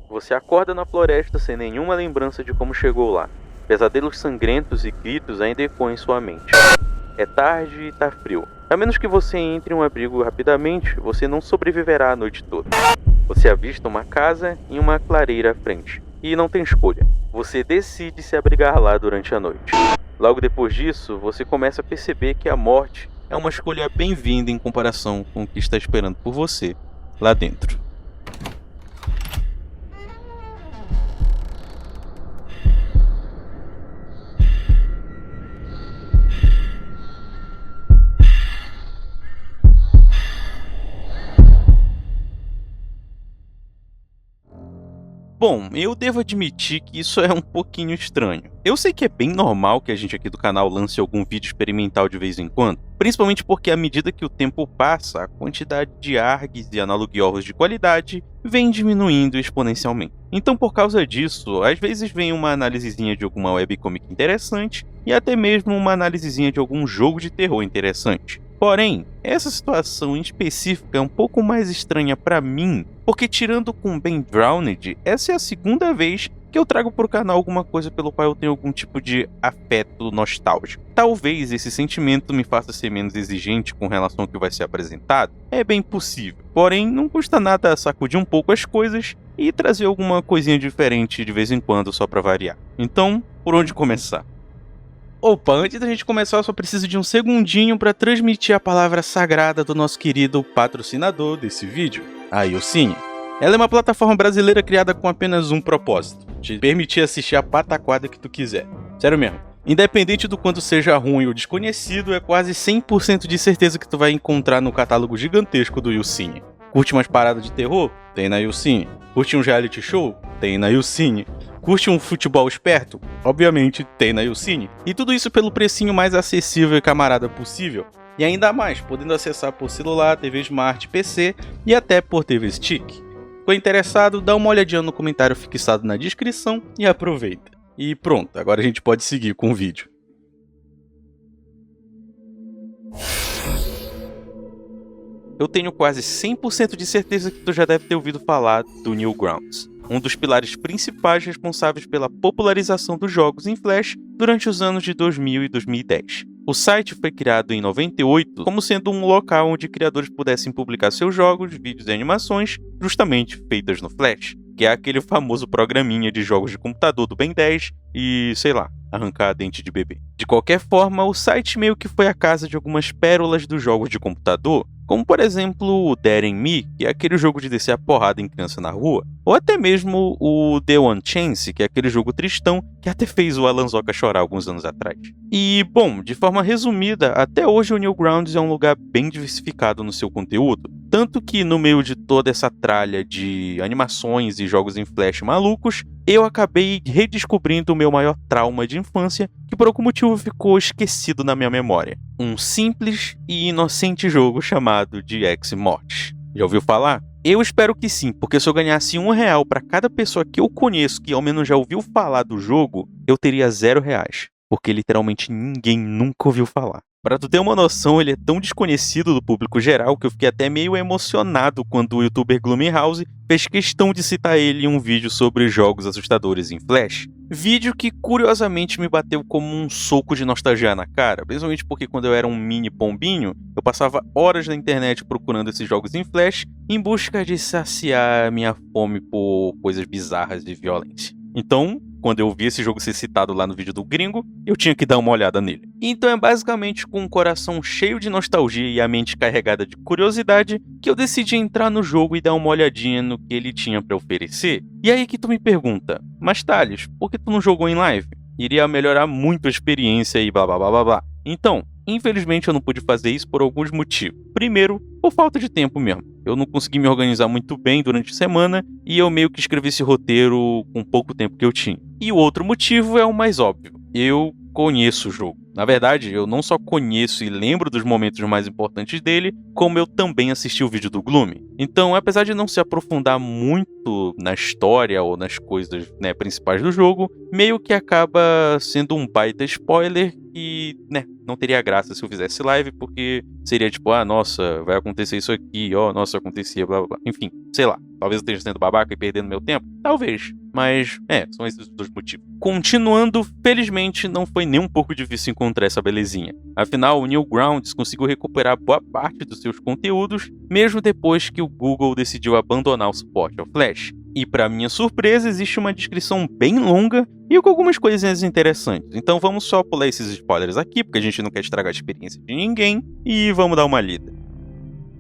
Você acorda na floresta sem nenhuma lembrança de como chegou lá. Pesadelos sangrentos e gritos ainda ecoam em sua mente. É tarde e tá frio. A menos que você entre em um abrigo rapidamente, você não sobreviverá a noite toda. Você avista uma casa e uma clareira à frente. E não tem escolha. Você decide se abrigar lá durante a noite. Logo depois disso, você começa a perceber que a morte é uma escolha bem-vinda em comparação com o que está esperando por você lá dentro. Bom, eu devo admitir que isso é um pouquinho estranho. Eu sei que é bem normal que a gente aqui do canal lance algum vídeo experimental de vez em quando, principalmente porque à medida que o tempo passa, a quantidade de ARGs e analog de qualidade vem diminuindo exponencialmente. Então, por causa disso, às vezes vem uma análisezinha de alguma webcomic interessante e até mesmo uma análisezinha de algum jogo de terror interessante. Porém, essa situação em específico é um pouco mais estranha para mim, porque tirando com Ben Drowned, essa é a segunda vez que eu trago para o canal alguma coisa pelo qual eu tenho algum tipo de afeto nostálgico. Talvez esse sentimento me faça ser menos exigente com relação ao que vai ser apresentado, é bem possível. Porém, não custa nada sacudir um pouco as coisas e trazer alguma coisinha diferente de vez em quando só para variar. Então, por onde começar? Opa, antes da gente começar, eu só preciso de um segundinho para transmitir a palavra sagrada do nosso querido patrocinador desse vídeo, a YouCine. Ela é uma plataforma brasileira criada com apenas um propósito: te permitir assistir a pataquada que tu quiser. Sério mesmo. Independente do quanto seja ruim ou desconhecido, é quase 100% de certeza que tu vai encontrar no catálogo gigantesco do YouCine. Curte umas paradas de terror? Tem na YouCine. Curte um reality show? Tem na YouCine. Curte um futebol esperto? Obviamente tem na YouCine. E tudo isso pelo precinho mais acessível e camarada possível. E ainda mais, podendo acessar por celular, TV Smart, PC e até por TV Stick. Ficou interessado? Dá uma olhadinha no comentário fixado na descrição e aproveita. E pronto, agora a gente pode seguir com o vídeo. Eu tenho quase 100% de certeza que tu já deve ter ouvido falar do Newgrounds, um dos pilares principais responsáveis pela popularização dos jogos em Flash durante os anos de 2000 e 2010. O site foi criado em 98 como sendo um local onde criadores pudessem publicar seus jogos, vídeos e animações justamente feitas no Flash, que é aquele famoso programinha de jogos de computador do Ben 10 e, sei lá, arrancar dente de bebê. De qualquer forma, o site meio que foi a casa de algumas pérolas dos jogos de computador, como por exemplo o Daring Me, que é aquele jogo de descer a porrada em criança na rua, ou até mesmo o The One Chance, que é aquele jogo tristão que até fez o Alan Zoka chorar alguns anos atrás. E, bom, de forma resumida, até hoje o Newgrounds é um lugar bem diversificado no seu conteúdo, tanto que no meio de toda essa tralha de animações e jogos em Flash malucos, eu acabei redescobrindo o meu maior trauma de infância, que por algum motivo ficou esquecido na minha memória. Um simples e inocente jogo chamado de Ex-Mortis. Já ouviu falar? Eu espero que sim, porque se eu ganhasse R$1 para cada pessoa que eu conheço que ao menos já ouviu falar do jogo, eu teria R$0, porque literalmente ninguém nunca ouviu falar. Para tu ter uma noção, ele é tão desconhecido do público geral que eu fiquei até meio emocionado quando o youtuber Gloomhouse fez questão de citar ele em um vídeo sobre jogos assustadores em Flash. Vídeo que curiosamente me bateu como um soco de nostalgia na cara, principalmente porque quando eu era um mini pombinho, eu passava horas na internet procurando esses jogos em Flash em busca de saciar minha fome por coisas bizarras de violência. Então, quando eu vi esse jogo ser citado lá no vídeo do gringo, eu tinha que dar uma olhada nele. Então é basicamente com o coração cheio de nostalgia e a mente carregada de curiosidade que eu decidi entrar no jogo e dar uma olhadinha no que ele tinha para oferecer. E aí que tu me pergunta, mas Thales, por que tu não jogou em live? Iria melhorar muito a experiência e blá blá blá blá blá. Então, infelizmente eu não pude fazer isso por alguns motivos. Primeiro, por falta de tempo mesmo. Eu não consegui me organizar muito bem durante a semana e eu meio que escrevi esse roteiro com pouco tempo que eu tinha. E o outro motivo é o mais óbvio. Eu conheço o jogo. Na verdade, eu não só conheço e lembro dos momentos mais importantes dele, como eu também assisti o vídeo do Gloom. Então, apesar de não se aprofundar muito na história ou nas coisas, principais do jogo, meio que acaba sendo um baita spoiler que, né, não teria graça se eu fizesse live, porque seria tipo, nossa, vai acontecer isso aqui, nossa, acontecia, blá blá blá. Enfim, sei lá, talvez eu esteja sendo babaca e perdendo meu tempo, talvez, mas, são esses os dois motivos. Continuando, felizmente não foi nem um pouco difícil encontrar essa belezinha. Afinal, o Newgrounds conseguiu recuperar boa parte dos seus conteúdos, mesmo depois que o Google decidiu abandonar o suporte ao Flash. E para minha surpresa, existe uma descrição bem longa e com algumas coisinhas interessantes. Então vamos só pular esses spoilers aqui, porque a gente não quer estragar a experiência de ninguém, e vamos dar uma lida.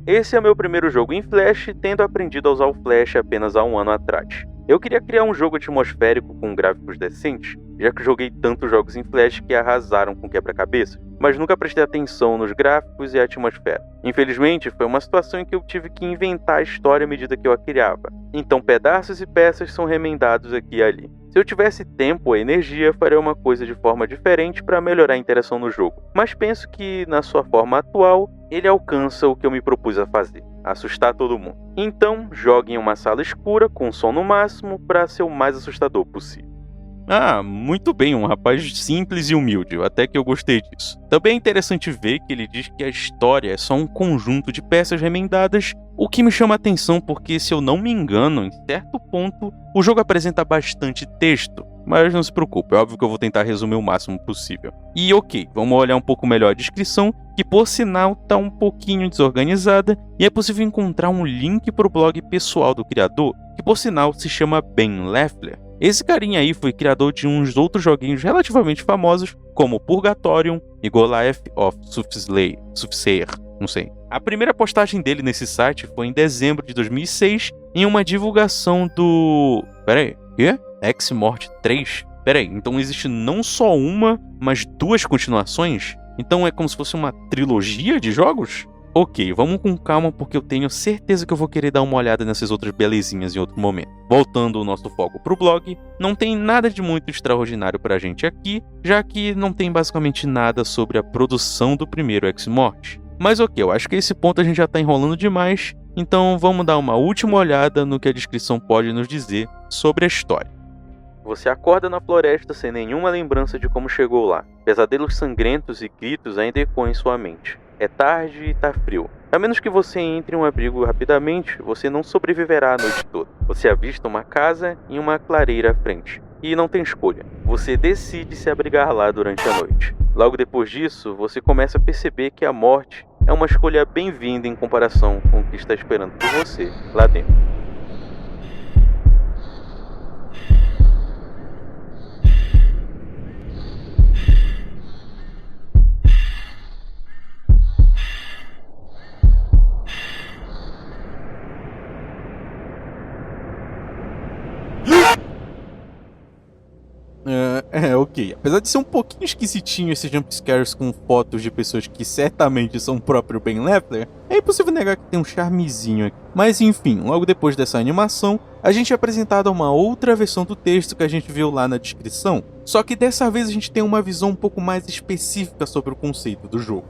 Esse é meu primeiro jogo em Flash, tendo aprendido a usar o Flash apenas há um ano atrás. Eu queria criar um jogo atmosférico com gráficos decentes, já que joguei tantos jogos em Flash que arrasaram com quebra-cabeças, mas nunca prestei atenção nos gráficos e a atmosfera. Infelizmente, foi uma situação em que eu tive que inventar a história à medida que eu a criava. Então pedaços e peças são remendados aqui e ali. Se eu tivesse tempo ou energia, faria uma coisa de forma diferente para melhorar a interação no jogo. Mas penso que, na sua forma atual, ele alcança o que eu me propus a fazer: assustar todo mundo. Então, jogue em uma sala escura, com som no máximo, para ser o mais assustador possível. Muito bem, um rapaz simples e humilde, até que eu gostei disso. Também é interessante ver que ele diz que a história é só um conjunto de peças remendadas, o que me chama a atenção porque, se eu não me engano, em certo ponto, o jogo apresenta bastante texto. Mas não se preocupe, é óbvio que eu vou tentar resumir o máximo possível. E ok, vamos olhar um pouco melhor a descrição, que por sinal tá um pouquinho desorganizada, e é possível encontrar um link para o blog pessoal do criador, que por sinal se chama Ben Leffler. Esse carinha aí foi criador de uns outros joguinhos relativamente famosos, como Purgatorium e Goliath of Soothsayer, não sei. A primeira postagem dele nesse site foi em dezembro de 2006, em uma divulgação do... quê? Ex-Mort 3? Então existe não só uma, mas duas continuações? Então é como se fosse uma trilogia de jogos? Ok, vamos com calma porque eu tenho certeza que eu vou querer dar uma olhada nessas outras belezinhas em outro momento. Voltando o nosso foco pro blog, não tem nada de muito extraordinário pra gente aqui, já que não tem basicamente nada sobre a produção do primeiro Ex-Mort. Mas ok, eu acho que esse ponto a gente já tá enrolando demais, então vamos dar uma última olhada no que a descrição pode nos dizer sobre a história. Você acorda na floresta sem nenhuma lembrança de como chegou lá. Pesadelos sangrentos e gritos ainda ecoam em sua mente. É tarde e tá frio. A menos que você entre em um abrigo rapidamente, você não sobreviverá a noite toda. Você avista uma casa e uma clareira à frente. E não tem escolha. Você decide se abrigar lá durante a noite. Logo depois disso, você começa a perceber que a morte é uma escolha bem-vinda em comparação com o que está esperando por você lá dentro. Ok. Apesar de ser um pouquinho esquisitinho esses jumpscares com fotos de pessoas que certamente são o próprio Ben Leffler, é impossível negar que tem um charmezinho aqui. Mas enfim, logo depois dessa animação, a gente é apresentado a uma outra versão do texto que a gente viu lá na descrição, só que dessa vez a gente tem uma visão um pouco mais específica sobre o conceito do jogo.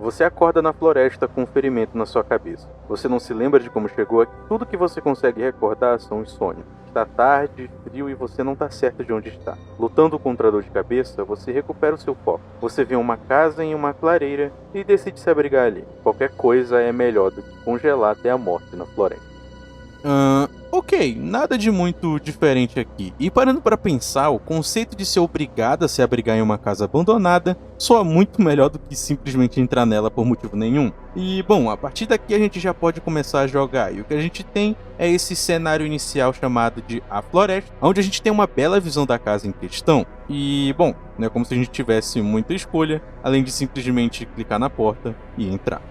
Você acorda na floresta com um ferimento na sua cabeça. Você não se lembra de como chegou aqui. Tudo que você consegue recordar são os sonhos. Está tarde, frio e você não está certo de onde está. Lutando contra a dor de cabeça, você recupera o seu foco. Você vê uma casa em uma clareira e decide se abrigar ali. Qualquer coisa é melhor do que congelar até a morte na floresta. Ok, nada de muito diferente aqui. E parando para pensar, o conceito de ser obrigado a se abrigar em uma casa abandonada soa muito melhor do que simplesmente entrar nela por motivo nenhum. E bom, a partir daqui a gente já pode começar a jogar, e o que a gente tem é esse cenário inicial chamado de A Floresta, onde a gente tem uma bela visão da casa em questão. E bom, não é como se a gente tivesse muita escolha, além de simplesmente clicar na porta e entrar.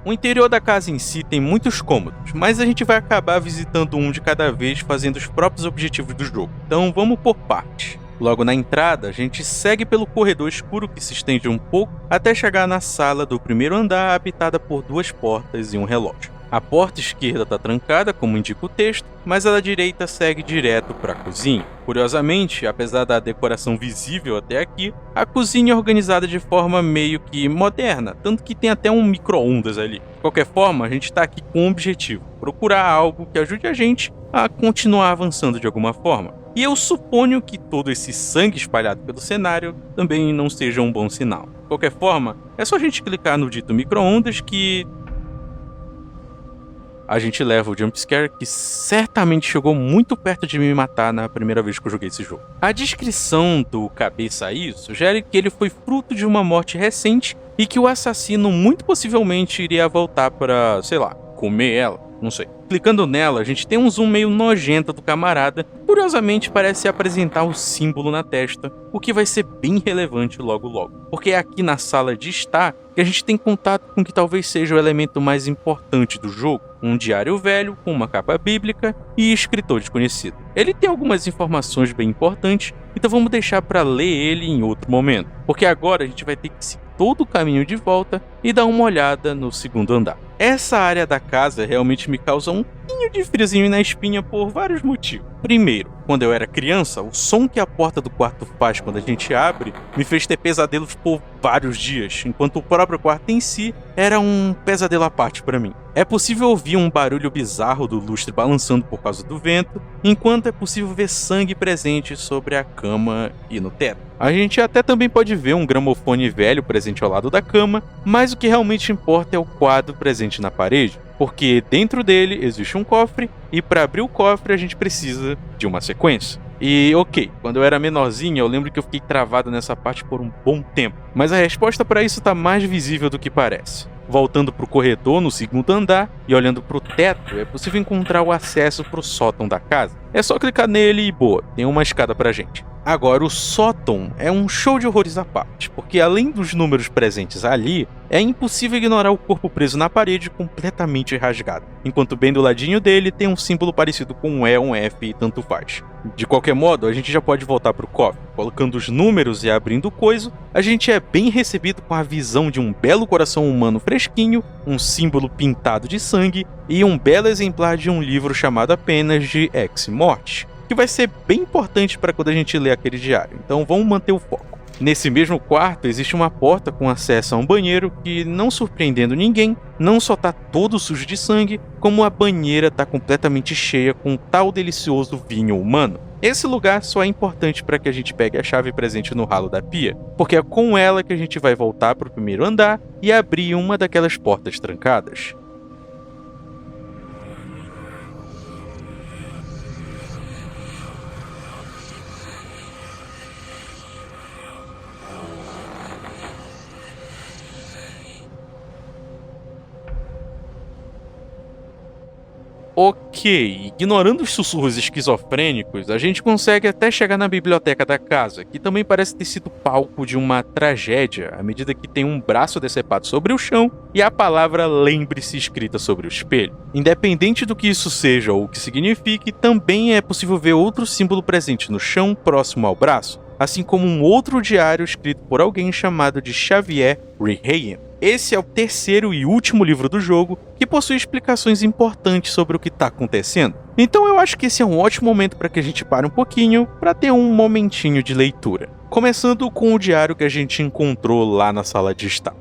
O interior da casa em si tem muitos cômodos, mas a gente vai acabar visitando um de cada vez, fazendo os próprios objetivos do jogo. Então vamos por partes. Logo na entrada, a gente segue pelo corredor escuro que se estende um pouco até chegar na sala do primeiro andar, habitada por duas portas e um relógio. A porta esquerda está trancada, como indica o texto, mas a da direita segue direto para a cozinha. Curiosamente, apesar da decoração visível até aqui, a cozinha é organizada de forma meio que moderna, tanto que tem até um micro-ondas ali. De qualquer forma, a gente está aqui com um objetivo: procurar algo que ajude a gente a continuar avançando de alguma forma. E eu suponho que todo esse sangue espalhado pelo cenário também não seja um bom sinal. De qualquer forma, é só a gente clicar no dito micro-ondas que a gente leva o jumpscare que certamente chegou muito perto de me matar na primeira vez que eu joguei esse jogo. A descrição do cabeça aí sugere que ele foi fruto de uma morte recente e que o assassino muito possivelmente iria voltar para, sei lá, comer ela, não sei. Clicando nela, a gente tem um zoom meio nojento do camarada, curiosamente parece apresentar o símbolo na testa, o que vai ser bem relevante logo logo. Porque é aqui na sala de estar que a gente tem contato com o que talvez seja o elemento mais importante do jogo, um diário velho com uma capa bíblica e escritor desconhecido. Ele tem algumas informações bem importantes, então vamos deixar para ler ele em outro momento, porque agora a gente vai ter que seguir todo o caminho de volta e dar uma olhada no segundo andar. Essa área da casa realmente me causa um pouquinho de friozinho na espinha por vários motivos. Primeiro, quando eu era criança, o som que a porta do quarto faz quando a gente abre me fez ter pesadelos por vários dias, enquanto o próprio quarto em si era um pesadelo à parte para mim. É possível ouvir um barulho bizarro do lustre balançando por causa do vento, enquanto é possível ver sangue presente sobre a cama e no teto. A gente até também pode ver um gramofone velho presente ao lado da cama, mas o que realmente importa é o quadro presente na parede, porque dentro dele existe um cofre e para abrir o cofre a gente precisa de uma sequência. E ok, quando eu era menorzinho eu lembro que eu fiquei travado nessa parte por um bom tempo, mas a resposta para isso está mais visível do que parece. Voltando para o corredor no segundo andar e olhando para o teto, é possível encontrar o acesso para o sótão da casa. É só clicar nele e boa, tem uma escada pra gente. Agora, o sótão é um show de horrores à parte, porque além dos números presentes ali, é impossível ignorar o corpo preso na parede completamente rasgado, enquanto bem do ladinho dele tem um símbolo parecido com um E, um F e tanto faz. De qualquer modo, a gente já pode voltar pro cofre. Colocando os números e abrindo o coiso, a gente é bem recebido com a visão de um belo coração humano fresquinho, um símbolo pintado de sangue e um belo exemplar de um livro chamado apenas de Ex Morte, que vai ser bem importante para quando a gente ler aquele diário, então vamos manter o foco. Nesse mesmo quarto existe uma porta com acesso a um banheiro que, não surpreendendo ninguém, não só tá todo sujo de sangue, como a banheira tá completamente cheia com um tal delicioso vinho humano. Esse lugar só é importante para que a gente pegue a chave presente no ralo da pia, porque é com ela que a gente vai voltar para o primeiro andar e abrir uma daquelas portas trancadas. Ok, ignorando os sussurros esquizofrênicos, a gente consegue até chegar na biblioteca da casa, que também parece ter sido palco de uma tragédia, à medida que tem um braço decepado sobre o chão e a palavra lembre-se escrita sobre o espelho. Independente do que isso seja ou o que signifique, também é possível ver outro símbolo presente no chão próximo ao braço, assim como um outro diário escrito por alguém chamado de Xavier Rehayen. Esse é o terceiro e último livro do jogo, que possui explicações importantes sobre o que está acontecendo. Então eu acho que esse é um ótimo momento para que a gente pare um pouquinho, para ter um momentinho de leitura. Começando com o diário que a gente encontrou lá na sala de estar.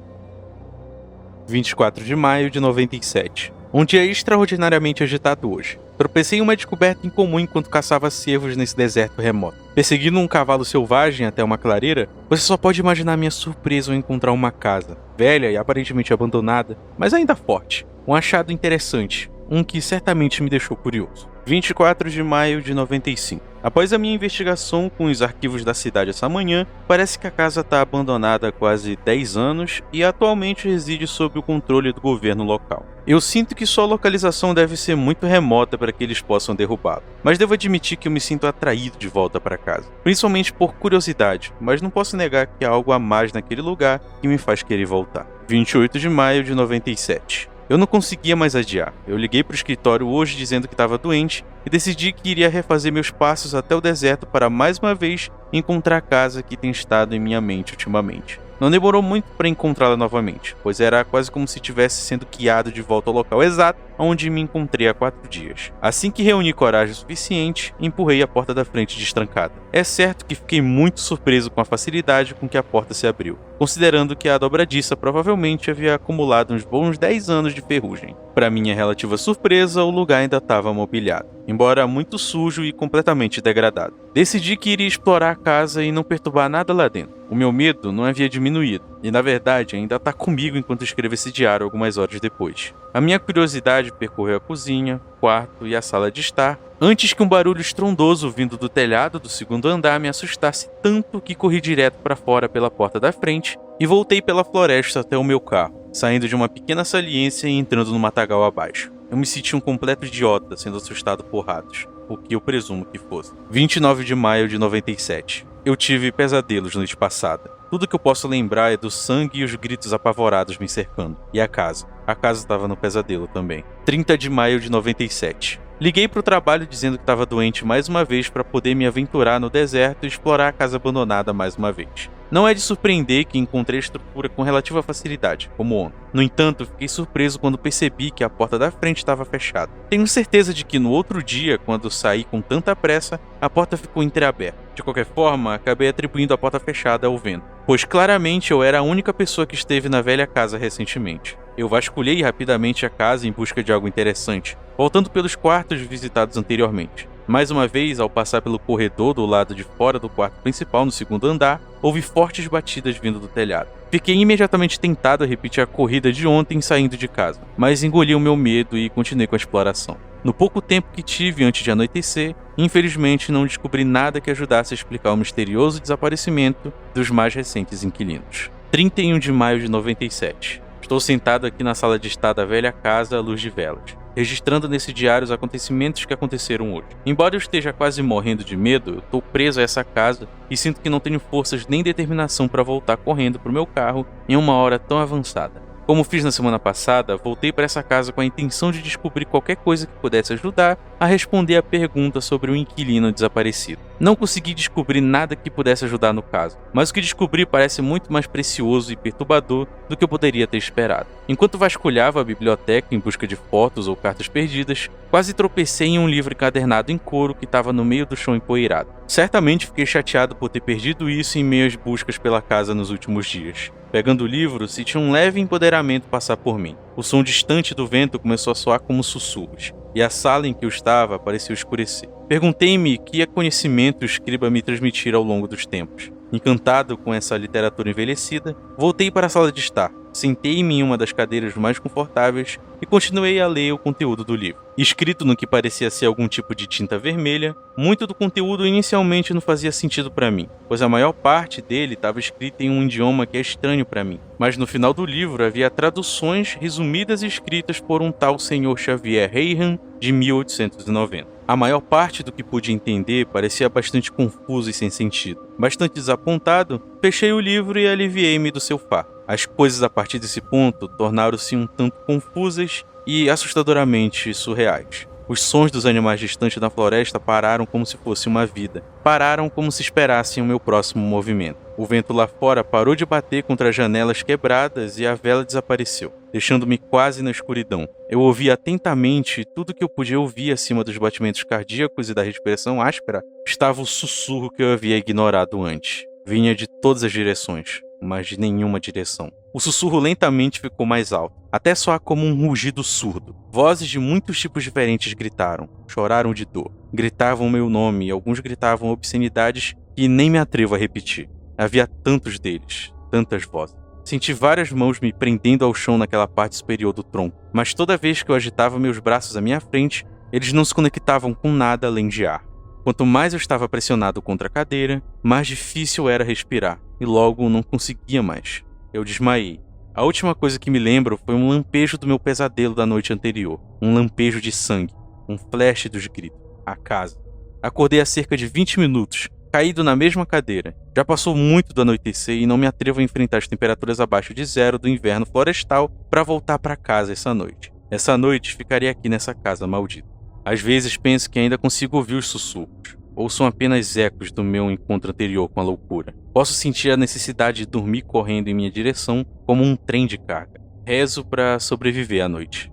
24 de maio de 97. Um dia extraordinariamente agitado hoje. Tropecei em uma descoberta incomum enquanto caçava cervos nesse deserto remoto. Perseguindo um cavalo selvagem até uma clareira, você só pode imaginar minha surpresa ao encontrar uma casa, velha e aparentemente abandonada, mas ainda forte. Um achado interessante, um que certamente me deixou curioso. 24 de maio de 95. Após a minha investigação com os arquivos da cidade essa manhã, parece que a casa está abandonada há quase 10 anos e atualmente reside sob o controle do governo local. Eu sinto que sua localização deve ser muito remota para que eles possam derrubá-la, mas devo admitir que eu me sinto atraído de volta para casa, principalmente por curiosidade, mas não posso negar que há algo a mais naquele lugar que me faz querer voltar. 28 de maio de 97. Eu não conseguia mais adiar. Eu liguei para o escritório hoje dizendo que estava doente e decidi que iria refazer meus passos até o deserto para mais uma vez encontrar a casa que tem estado em minha mente ultimamente. Não demorou muito para encontrá-la novamente, pois era quase como se tivesse sendo guiado de volta ao local exato onde me encontrei há 4 dias. Assim que reuni coragem suficiente, empurrei a porta da frente destrancada. É certo que fiquei muito surpreso com a facilidade com que a porta se abriu. considerando que a dobradiça provavelmente havia acumulado uns bons 10 anos de ferrugem. Para minha relativa surpresa, o lugar ainda estava mobiliado, embora muito sujo e completamente degradado. Decidi que iria explorar a casa e não perturbar nada lá dentro. O meu medo não havia diminuído, e na verdade ainda está comigo enquanto escrevo esse diário algumas horas depois. A minha curiosidade percorreu a cozinha, o quarto e a sala de estar, antes que um barulho estrondoso vindo do telhado do segundo andar me assustasse tanto que corri direto para fora pela porta da frente e voltei pela floresta até o meu carro, saindo de uma pequena saliência e entrando no matagal abaixo. Eu me senti um completo idiota sendo assustado por ratos, o que eu presumo que fosse. 29 de maio de 97. Eu tive pesadelos noite passada. Tudo que eu posso lembrar é do sangue e os gritos apavorados me cercando. E a casa. A casa estava no pesadelo também. 30 de maio de 97. Liguei para o trabalho dizendo que estava doente mais uma vez para poder me aventurar no deserto e explorar a casa abandonada mais uma vez. Não é de surpreender que encontrei a estrutura com relativa facilidade, como ontem. No entanto, fiquei surpreso quando percebi que a porta da frente estava fechada. Tenho certeza de que no outro dia, quando saí com tanta pressa, a porta ficou entreaberta. De qualquer forma, acabei atribuindo a porta fechada ao vento, pois claramente eu era a única pessoa que esteve na velha casa recentemente. Eu vasculhei rapidamente a casa em busca de algo interessante, voltando pelos quartos visitados anteriormente. Mais uma vez, ao passar pelo corredor do lado de fora do quarto principal no segundo andar, ouvi fortes batidas vindo do telhado. Fiquei imediatamente tentado a repetir a corrida de ontem saindo de casa, mas engoli o meu medo e continuei com a exploração. No pouco tempo que tive antes de anoitecer, infelizmente não descobri nada que ajudasse a explicar o misterioso desaparecimento dos mais recentes inquilinos. 31 de maio de 97. Estou sentado aqui na sala de estar da velha casa à luz de velas, registrando nesse diário os acontecimentos que aconteceram hoje. Embora eu esteja quase morrendo de medo, eu estou preso a essa casa e sinto que não tenho forças nem determinação para voltar correndo para o meu carro em uma hora tão avançada. Como fiz na semana passada, voltei para essa casa com a intenção de descobrir qualquer coisa que pudesse ajudar a responder a pergunta sobre o inquilino desaparecido. Não consegui descobrir nada que pudesse ajudar no caso, mas o que descobri parece muito mais precioso e perturbador do que eu poderia ter esperado. Enquanto vasculhava a biblioteca em busca de fotos ou cartas perdidas, quase tropecei em um livro encadernado em couro que estava no meio do chão empoeirado. Certamente fiquei chateado por ter perdido isso em meio às buscas pela casa nos últimos dias. Pegando o livro, senti um leve empoderamento passar por mim. O som distante do vento começou a soar como sussurros, e a sala em que eu estava pareceu escurecer. Perguntei-me que conhecimento o escriba me transmitira ao longo dos tempos. Encantado com essa literatura envelhecida, voltei para a sala de estar, sentei-me em uma das cadeiras mais confortáveis e continuei a ler o conteúdo do livro. Escrito no que parecia ser algum tipo de tinta vermelha, muito do conteúdo inicialmente não fazia sentido para mim, pois a maior parte dele estava escrito em um idioma que é estranho para mim. Mas no final do livro havia traduções resumidas e escritas por um tal Sr. Xavier Heihan de 1890. A maior parte do que pude entender parecia bastante confuso e sem sentido. Bastante desapontado, fechei o livro e aliviei-me do seu fardo. As coisas a partir desse ponto tornaram-se um tanto confusas e assustadoramente surreais. Os sons dos animais distantes da floresta pararam como se fosse uma vida. Pararam como se esperassem o meu próximo movimento. O vento lá fora parou de bater contra as janelas quebradas e a vela desapareceu, deixando-me quase na escuridão. Eu ouvi atentamente e tudo que eu podia ouvir acima dos batimentos cardíacos e da respiração áspera estava o sussurro que eu havia ignorado antes. Vinha de todas as direções, mas de nenhuma direção. O sussurro lentamente ficou mais alto, até soar como um rugido surdo. Vozes de muitos tipos diferentes gritaram, choraram de dor, gritavam meu nome e alguns gritavam obscenidades que nem me atrevo a repetir. Havia tantos deles, tantas vozes. Senti várias mãos me prendendo ao chão naquela parte superior do tronco, mas toda vez que eu agitava meus braços à minha frente, eles não se conectavam com nada além de ar. Quanto mais eu estava pressionado contra a cadeira, mais difícil era respirar, e logo não conseguia mais. Eu desmaiei. A última coisa que me lembro foi um lampejo do meu pesadelo da noite anterior. Um lampejo de sangue. Um flash dos gritos. A casa. Acordei há cerca de 20 minutos, caído na mesma cadeira. Já passou muito do anoitecer e não me atrevo a enfrentar as temperaturas abaixo de zero do inverno florestal para voltar para casa essa noite. Essa noite ficarei aqui nessa casa maldita. Às vezes penso que ainda consigo ouvir os sussurros. Ou são apenas ecos do meu encontro anterior com a loucura. Posso sentir a necessidade de dormir correndo em minha direção como um trem de carga. Rezo para sobreviver à noite.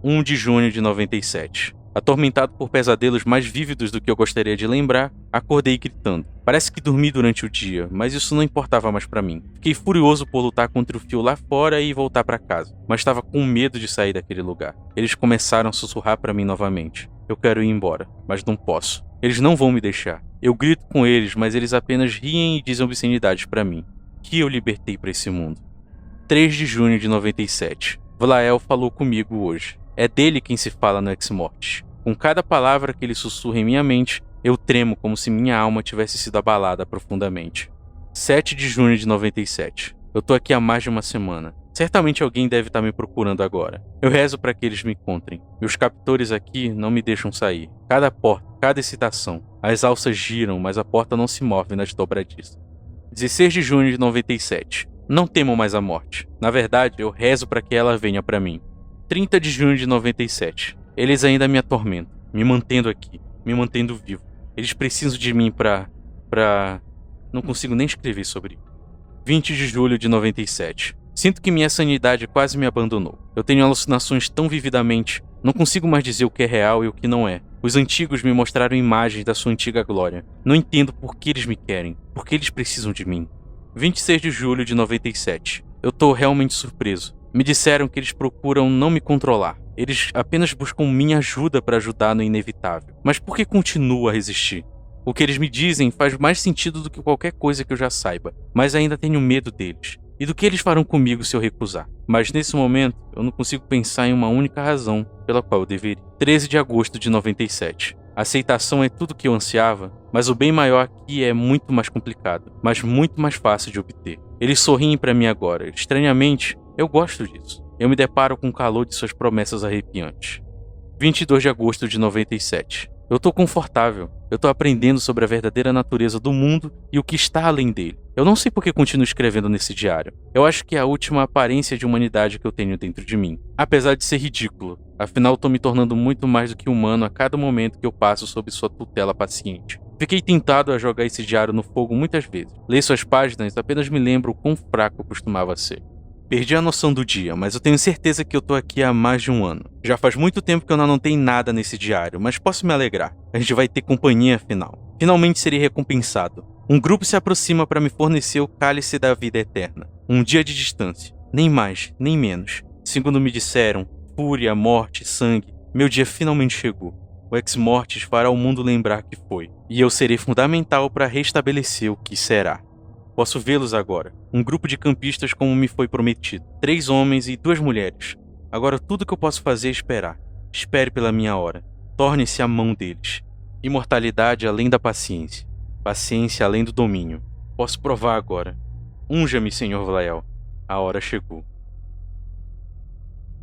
1 de junho de 97. Atormentado por pesadelos mais vívidos do que eu gostaria de lembrar, acordei gritando. Parece que dormi durante o dia, mas isso não importava mais pra mim. Fiquei furioso por lutar contra o fio lá fora e voltar pra casa, mas estava com medo de sair daquele lugar. Eles começaram a sussurrar pra mim novamente. Eu quero ir embora, mas não posso. Eles não vão me deixar. Eu grito com eles, mas eles apenas riem e dizem obscenidades pra mim. Que eu libertei pra esse mundo. 3 de junho de 97. Vlael falou comigo hoje. É dele quem se fala no Ex Mortis. Com cada palavra que ele sussurra em minha mente, eu tremo como se minha alma tivesse sido abalada profundamente. 7 de junho de 97. Eu tô aqui há mais de uma semana. Certamente alguém deve estar me procurando agora. Eu rezo para que eles me encontrem. Meus captores aqui não me deixam sair. Cada porta, cada excitação. As alças giram, mas a porta não se move nas dobradiças. 16 de junho de 97. Não temo mais a morte. Na verdade, eu rezo para que ela venha para mim. 30 de junho de 97. Eles ainda me atormentam, me mantendo aqui, me mantendo vivo. Eles precisam de mim pra... Não consigo nem escrever sobre isso. 20 de julho de 97. Sinto que minha sanidade quase me abandonou. Eu tenho alucinações tão vividamente, não consigo mais dizer o que é real e o que não é. Os antigos me mostraram imagens da sua antiga glória. Não entendo por que eles me querem, por que eles precisam de mim. 26 de julho de 97. Eu tô realmente surpreso. Me disseram que eles procuram não me controlar. Eles apenas buscam minha ajuda para ajudar no inevitável. Mas por que continuo a resistir? O que eles me dizem faz mais sentido do que qualquer coisa que eu já saiba, mas ainda tenho medo deles. E do que eles farão comigo se eu recusar. Mas nesse momento, eu não consigo pensar em uma única razão pela qual eu deveria. 13 de agosto de 97. A aceitação é tudo que eu ansiava, mas o bem maior aqui é muito mais complicado, mas muito mais fácil de obter. Eles sorriem para mim agora. Estranhamente, eu gosto disso. Eu me deparo com o calor de suas promessas arrepiantes. 22 de agosto de 97. Eu tô confortável. Eu tô aprendendo sobre a verdadeira natureza do mundo e o que está além dele. Eu não sei por que continuo escrevendo nesse diário. Eu acho que é a última aparência de humanidade que eu tenho dentro de mim. Apesar de ser ridículo. Afinal, tô me tornando muito mais do que humano a cada momento que eu passo sob sua tutela paciente. Fiquei tentado a jogar esse diário no fogo muitas vezes. Ler suas páginas apenas me lembra o quão fraco eu costumava ser. Perdi a noção do dia, mas eu tenho certeza que eu tô aqui há mais de um ano. Já faz muito tempo que eu não anotei nada nesse diário, mas posso me alegrar. A gente vai ter companhia afinal. Finalmente serei recompensado. Um grupo se aproxima para me fornecer o cálice da vida eterna. Um dia de distância. Nem mais, nem menos. Segundo me disseram, fúria, morte, sangue. Meu dia finalmente chegou. O Ex Mortis fará o mundo lembrar que foi. E eu serei fundamental para restabelecer o que será. Posso vê-los agora. Um grupo de campistas como me foi prometido. 3 homens e 2 mulheres. Agora tudo que eu posso fazer é esperar. Espere pela minha hora. Torne-se a mão deles. Imortalidade além da paciência. Paciência além do domínio. Posso provar agora. Unja-me, Senhor Vlael. A hora chegou.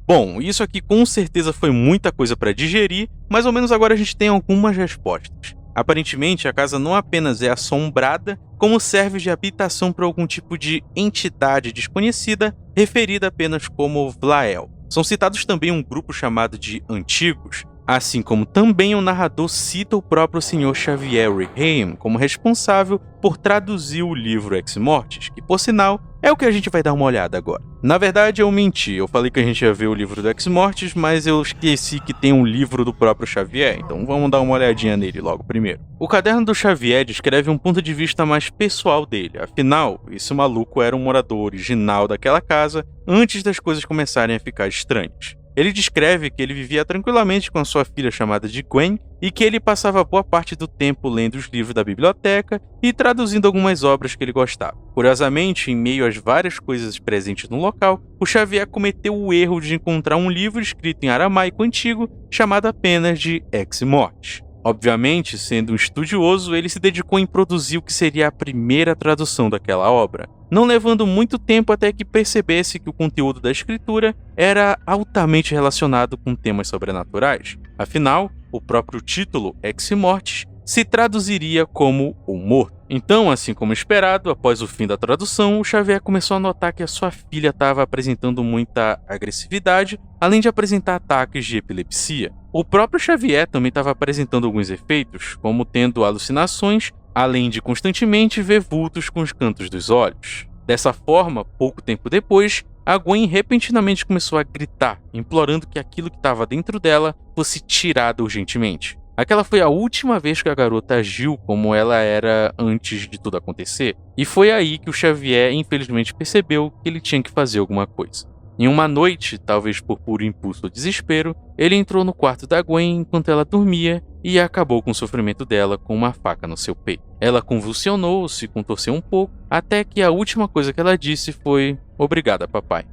Bom, isso aqui com certeza foi muita coisa para digerir, mais ou menos agora a gente tem algumas respostas. Aparentemente, a casa não apenas é assombrada, como serve de habitação para algum tipo de entidade desconhecida, referida apenas como Vlael. São citados também um grupo chamado de Antigos, assim como também o narrador cita o próprio Sr. Xavier Rehaim como responsável por traduzir o livro Ex Mortis, que, por sinal, é o que a gente vai dar uma olhada agora. Na verdade, eu menti. Eu falei que a gente ia ver o livro do Ex Mortis, mas eu esqueci que tem um livro do próprio Xavier, então vamos dar uma olhadinha nele logo primeiro. O caderno do Xavier descreve um ponto de vista mais pessoal dele. Afinal, esse maluco era um morador original daquela casa antes das coisas começarem a ficar estranhas. Ele descreve que ele vivia tranquilamente com a sua filha chamada de Gwen e que ele passava boa parte do tempo lendo os livros da biblioteca e traduzindo algumas obras que ele gostava. Curiosamente, em meio às várias coisas presentes no local, o Xavier cometeu o erro de encontrar um livro escrito em aramaico antigo chamado apenas de Ex Mortis. Obviamente, sendo um estudioso, ele se dedicou em produzir o que seria a primeira tradução daquela obra, não levando muito tempo até que percebesse que o conteúdo da escritura era altamente relacionado com temas sobrenaturais. Afinal, o próprio título, Ex Mortis, se traduziria como o morto. Então, assim como esperado, após o fim da tradução, o Xavier começou a notar que a sua filha estava apresentando muita agressividade, além de apresentar ataques de epilepsia. O próprio Xavier também estava apresentando alguns efeitos, como tendo alucinações, além de constantemente ver vultos com os cantos dos olhos. Dessa forma, pouco tempo depois, a Gwen repentinamente começou a gritar, implorando que aquilo que estava dentro dela fosse tirado urgentemente. Aquela foi a última vez que a garota agiu como ela era antes de tudo acontecer, e foi aí que o Xavier infelizmente percebeu que ele tinha que fazer alguma coisa. Em uma noite, talvez por puro impulso ou desespero, ele entrou no quarto da Gwen enquanto ela dormia e acabou com o sofrimento dela com uma faca no seu peito. Ela convulsionou, se contorceu um pouco, até que a última coisa que ela disse foi "Obrigada, papai".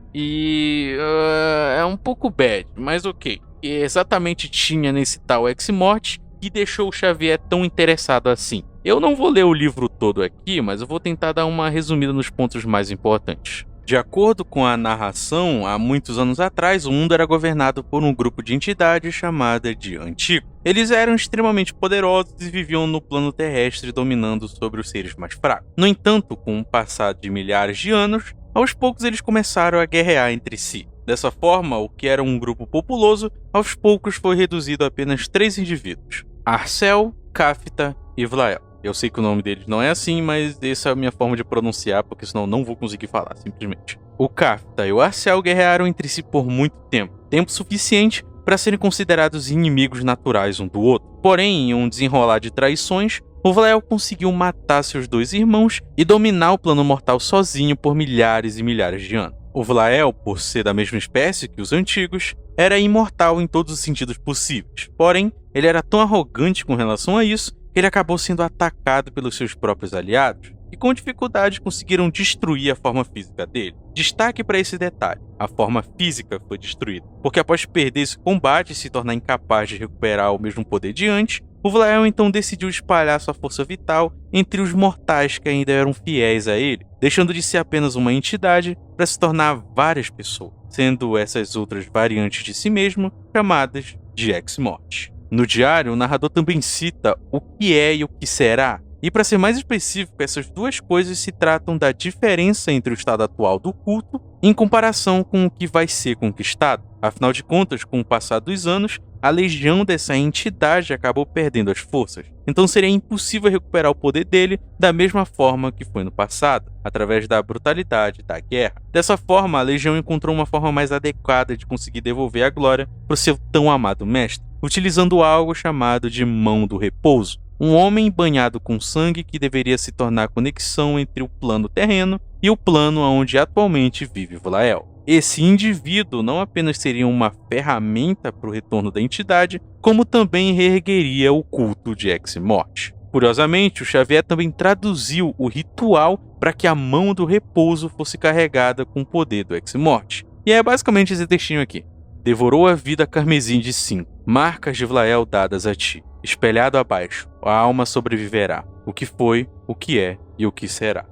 É um pouco bad, mas ok. E exatamente tinha nesse tal Ex-Morte que deixou o Xavier tão interessado assim. Eu não vou ler o livro todo aqui, mas eu vou tentar dar uma resumida nos pontos mais importantes. De acordo com a narração, há muitos anos atrás, o mundo era governado por um grupo de entidades chamada de Antigo. Eles eram extremamente poderosos e viviam no plano terrestre, dominando sobre os seres mais fracos. No entanto, com o passar de milhares de anos, aos poucos eles começaram a guerrear entre si. Dessa forma, o que era um grupo populoso, aos poucos foi reduzido a apenas 3 indivíduos: Arcel, Kafta e Vlael. Eu sei que o nome deles não é assim, mas essa é a minha forma de pronunciar, porque senão não vou conseguir falar, simplesmente. O Kafta e o Arcel guerrearam entre si por muito tempo, tempo suficiente para serem considerados inimigos naturais um do outro. Porém, em um desenrolar de traições, o Vlael conseguiu matar seus 2 irmãos e dominar o plano mortal sozinho por milhares e milhares de anos. O Vlael, por ser da mesma espécie que os antigos, era imortal em todos os sentidos possíveis. Porém, ele era tão arrogante com relação a isso que ele acabou sendo atacado pelos seus próprios aliados, e com dificuldade conseguiram destruir a forma física dele. Destaque para esse detalhe: a forma física foi destruída, porque após perder esse combate e se tornar incapaz de recuperar o mesmo poder de antes, o Vlael então decidiu espalhar sua força vital entre os mortais que ainda eram fiéis a ele, deixando de ser apenas uma entidade para se tornar várias pessoas, sendo essas outras variantes de si mesmo chamadas de Ex-Morte. No diário, o narrador também cita o que é e o que será. E para ser mais específico, essas duas coisas se tratam da diferença entre o estado atual do culto em comparação com o que vai ser conquistado. Afinal de contas, com o passar dos anos, a legião dessa entidade acabou perdendo as forças. Então seria impossível recuperar o poder dele da mesma forma que foi no passado, através da brutalidade da guerra. Dessa forma, a legião encontrou uma forma mais adequada de conseguir devolver a glória para o seu tão amado mestre, utilizando algo chamado de Mão do Repouso, um homem banhado com sangue que deveria se tornar a conexão entre o plano terreno e o plano onde atualmente vive Vlael. Esse indivíduo não apenas seria uma ferramenta para o retorno da entidade, como também reergueria o culto de Ex-Morte. Curiosamente, o Xavier também traduziu o ritual para que a Mão do Repouso fosse carregada com o poder do Ex-Morte. E é basicamente esse textinho aqui. Devorou a vida carmesim de 5, marcas de Vlael dadas a ti. Espelhado abaixo, a alma sobreviverá. O que foi, o que é e o que será.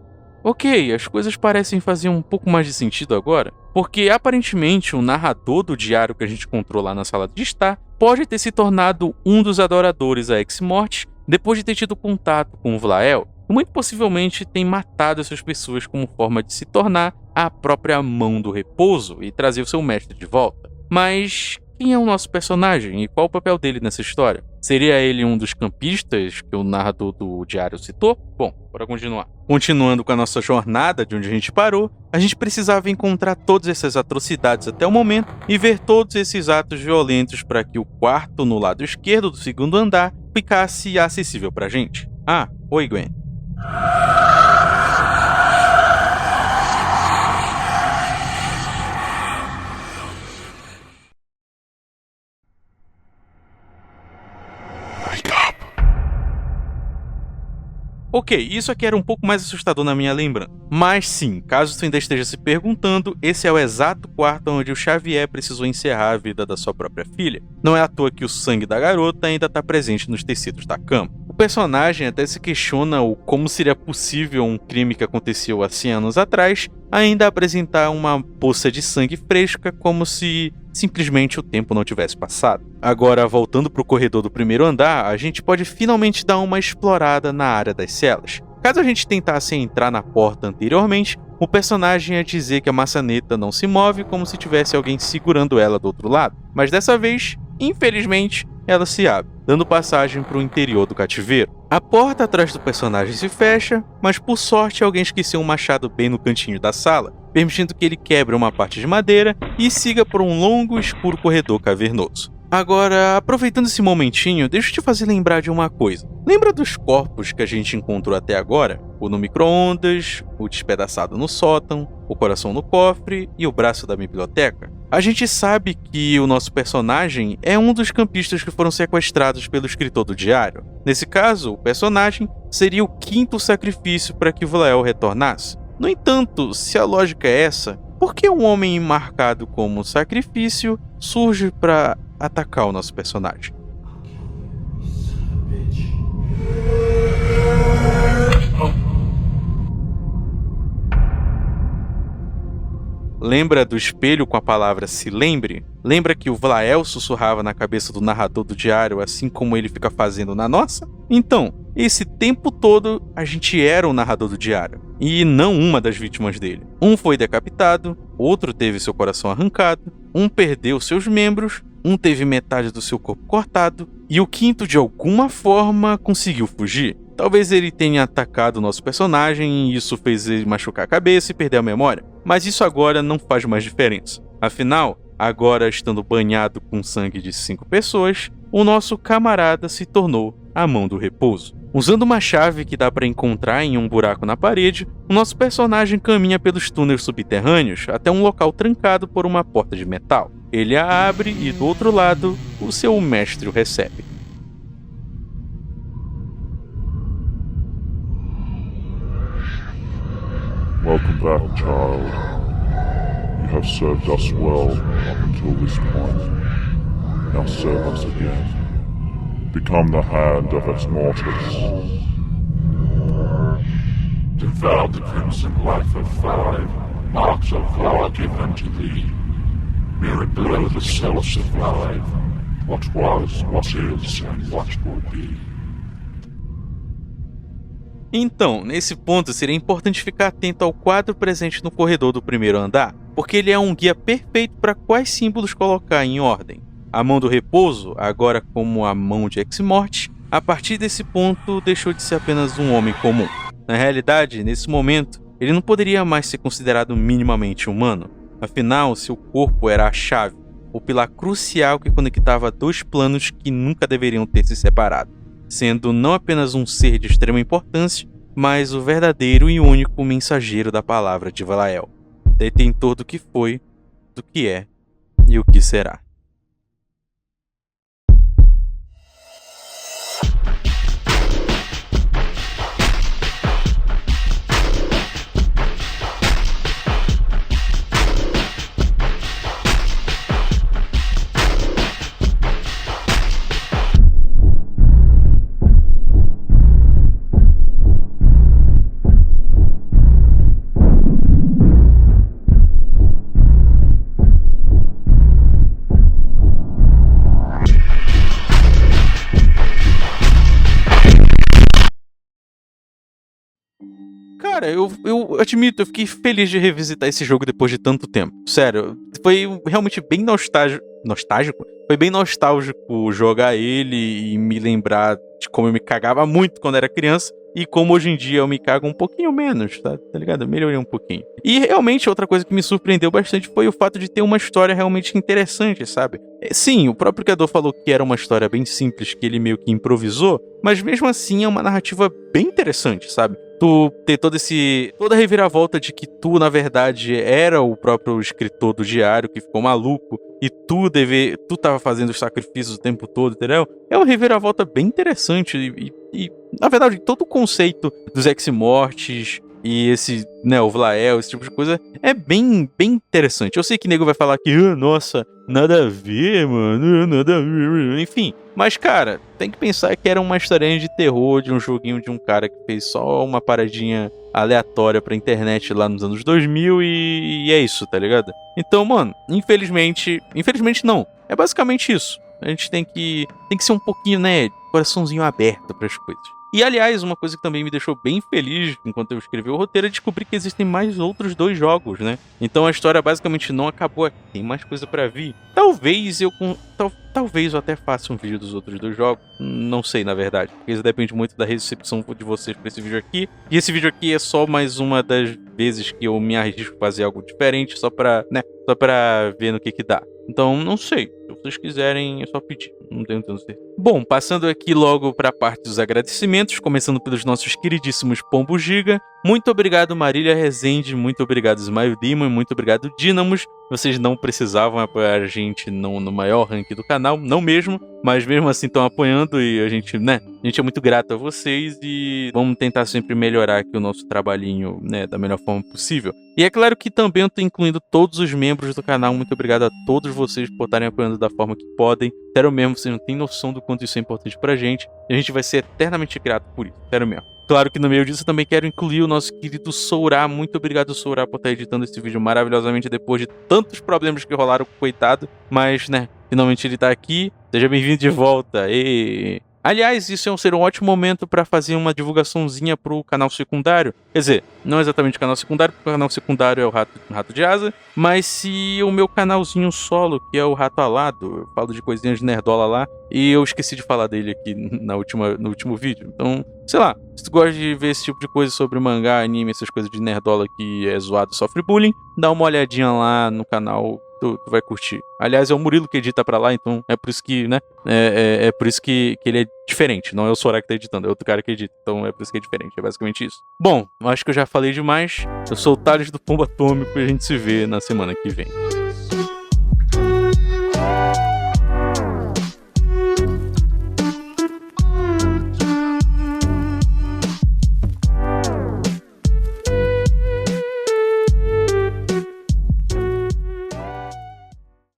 Ok, as coisas parecem fazer um pouco mais de sentido agora, porque aparentemente o narrador do diário que a gente encontrou lá na sala de estar pode ter se tornado um dos adoradores a Ex-Morte depois de ter tido contato com o Vlael, e muito possivelmente tem matado essas pessoas como forma de se tornar a própria Mão do Repouso e trazer o seu mestre de volta. Mas quem é o nosso personagem e qual o papel dele nessa história? Seria ele um dos campistas que o narrador do diário citou? Bom, bora continuar. Continuando com a nossa jornada de onde a gente parou, a gente precisava encontrar todas essas atrocidades até o momento e ver todos esses atos violentos para que o quarto no lado esquerdo do segundo andar ficasse acessível pra gente. Ah, oi Gwen. Ok, isso aqui era um pouco mais assustador na minha lembrança. Mas sim, caso você ainda esteja se perguntando, esse é o exato quarto onde o Xavier precisou encerrar a vida da sua própria filha. Não é à toa que o sangue da garota ainda está presente nos tecidos da cama. O personagem até se questiona o como seria possível um crime que aconteceu há 100 anos atrás ainda apresentar uma poça de sangue fresca, como se simplesmente o tempo não tivesse passado. Agora, voltando para o corredor do primeiro andar, a gente pode finalmente dar uma explorada na área das celas. Caso a gente tentasse entrar na porta anteriormente, o personagem ia dizer que a maçaneta não se move como se tivesse alguém segurando ela do outro lado. Mas dessa vez, infelizmente, ela se abre, dando passagem para o interior do cativeiro. A porta atrás do personagem se fecha, mas por sorte alguém esqueceu um machado bem no cantinho da sala, permitindo que ele quebre uma parte de madeira e siga por um longo e escuro corredor cavernoso. Agora, aproveitando esse momentinho, deixa eu te fazer lembrar de uma coisa. Lembra dos corpos que a gente encontrou até agora? O no micro-ondas, o despedaçado no sótão, o coração no cofre e o braço da biblioteca? A gente sabe que o nosso personagem é um dos campistas que foram sequestrados pelo escritor do diário. Nesse caso, o personagem seria o quinto sacrifício para que Vlael retornasse. No entanto, se a lógica é essa, por que um homem marcado como sacrifício surge para atacar o nosso personagem? Lembra do espelho com a palavra "se lembre"? Lembra que o Vlael sussurrava na cabeça do narrador do diário, assim como ele fica fazendo na nossa? Então, esse tempo todo a gente era o narrador do diário, e não uma das vítimas dele. Um foi decapitado, outro teve seu coração arrancado, um perdeu seus membros, um teve metade do seu corpo cortado, e o quinto de alguma forma conseguiu fugir. Talvez ele tenha atacado o nosso personagem e isso fez ele machucar a cabeça e perder a memória. Mas isso agora não faz mais diferença. Afinal, agora estando banhado com sangue de 5 pessoas, o nosso camarada se tornou a Mão do Repouso. Usando uma chave que dá para encontrar em um buraco na parede, o nosso personagem caminha pelos túneis subterrâneos até um local trancado por uma porta de metal. Ele a abre e do outro lado, o seu mestre o recebe. Welcome back, child. You have served us well up until this point. Now serve us again. Become the hand of Ex Mortis. Devour the crimson life of 5. Marks of law given to thee. Mirrored below the cells of life. What was, what is, and what will be. Então, nesse ponto seria importante ficar atento ao quadro presente no corredor do primeiro andar, porque ele é um guia perfeito para quais símbolos colocar em ordem. A Mão do Repouso, agora como a mão de Ex Mortis, a partir desse ponto deixou de ser apenas um homem comum. Na realidade, nesse momento, ele não poderia mais ser considerado minimamente humano. Afinal, seu corpo era a chave, o pilar crucial que conectava dois planos que nunca deveriam ter se separado, sendo não apenas um ser de extrema importância, mas o verdadeiro e único mensageiro da palavra de Vlael, detentor do que foi, do que é e o que será. Cara, eu admito, eu fiquei feliz de revisitar esse jogo depois de tanto tempo. Sério, foi realmente bem nostálgico? Foi bem nostálgico jogar ele e me lembrar de como eu me cagava muito quando era criança e como hoje em dia eu me cago um pouquinho menos, tá ligado? Eu melhorei um pouquinho. E realmente outra coisa que me surpreendeu bastante foi o fato de ter uma história realmente interessante, sabe? Sim, o próprio criador falou que era uma história bem simples, que ele meio que improvisou, mas mesmo assim é uma narrativa bem interessante, sabe? Tu ter toda a reviravolta de que tu, na verdade, era o próprio escritor do diário que ficou maluco e tu tava fazendo os sacrifícios o tempo todo, entendeu? É uma reviravolta bem interessante e na verdade, todo o conceito dos Ex Mortis e o Vlael, esse tipo de coisa, é bem interessante. Eu sei que nego vai falar que, nossa, nada a ver, mano, nada a ver, enfim. Mas, cara, tem que pensar que era uma historinha de terror de um joguinho de um cara que fez só uma paradinha aleatória pra internet lá nos anos 2000 e é isso, tá ligado? Então, mano, infelizmente não, é basicamente isso. A gente tem que ser um pouquinho, coraçãozinho aberto pras coisas. E, aliás, uma coisa que também me deixou bem feliz enquanto eu escrevi o roteiro é descobrir que existem mais outros 2 jogos, né? Então a história basicamente não acabou aqui, tem mais coisa pra vir. Talvez talvez eu até faça um vídeo dos outros 2 jogos, não sei na verdade, porque isso depende muito da recepção de vocês pra esse vídeo aqui. E esse vídeo aqui é só mais uma das vezes que eu me arrisco a fazer algo diferente, só pra ver no que dá. Então, não sei. Se vocês quiserem, é só pedir. Não tenho tanto certeza. Bom, passando aqui logo para a parte dos agradecimentos, começando pelos nossos queridíssimos Pombo Giga. Muito obrigado, Marília Rezende. Muito obrigado, Smile Demon. Muito obrigado, Dynamos. Vocês não precisavam apoiar a gente no maior ranking do canal, não mesmo. Mas mesmo assim estão apoiando e a gente é muito grato a vocês. E vamos tentar sempre melhorar aqui o nosso trabalhinho, da melhor forma possível. E é claro que também eu tô incluindo todos os membros do canal. Muito obrigado a todos vocês por estarem apoiando da forma que podem. Sério mesmo, vocês não têm noção do quanto isso é importante pra gente. E a gente vai ser eternamente grato por isso. Sério mesmo. Claro que no meio disso eu também quero incluir o nosso querido Sourá. Muito obrigado, Sourá, por estar editando esse vídeo maravilhosamente depois de tantos problemas que rolaram com o coitado. Mas, finalmente ele tá aqui. Seja bem-vindo de volta. E... Aliás, isso ser um ótimo momento para fazer uma divulgaçãozinha pro canal secundário. Quer dizer, não exatamente o canal secundário, porque o canal secundário é o Rato de Asa, mas se o meu canalzinho solo, que é o Rato Alado, eu falo de coisinhas de nerdola lá, e eu esqueci de falar dele aqui no último vídeo. Então, sei lá, se tu gosta de ver esse tipo de coisa sobre mangá, anime, essas coisas de nerdola que é zoado e sofre bullying, dá uma olhadinha lá no canal. Tu vai curtir. Aliás, é o Murilo que edita pra lá, então é por isso que, é por isso que ele é diferente. Não é o Sorá que tá editando, é outro cara que edita. Então é por isso que é diferente, é basicamente isso. Bom, acho que eu já falei demais. Eu sou o Thales do Pombo Atômico e a gente se vê na semana que vem.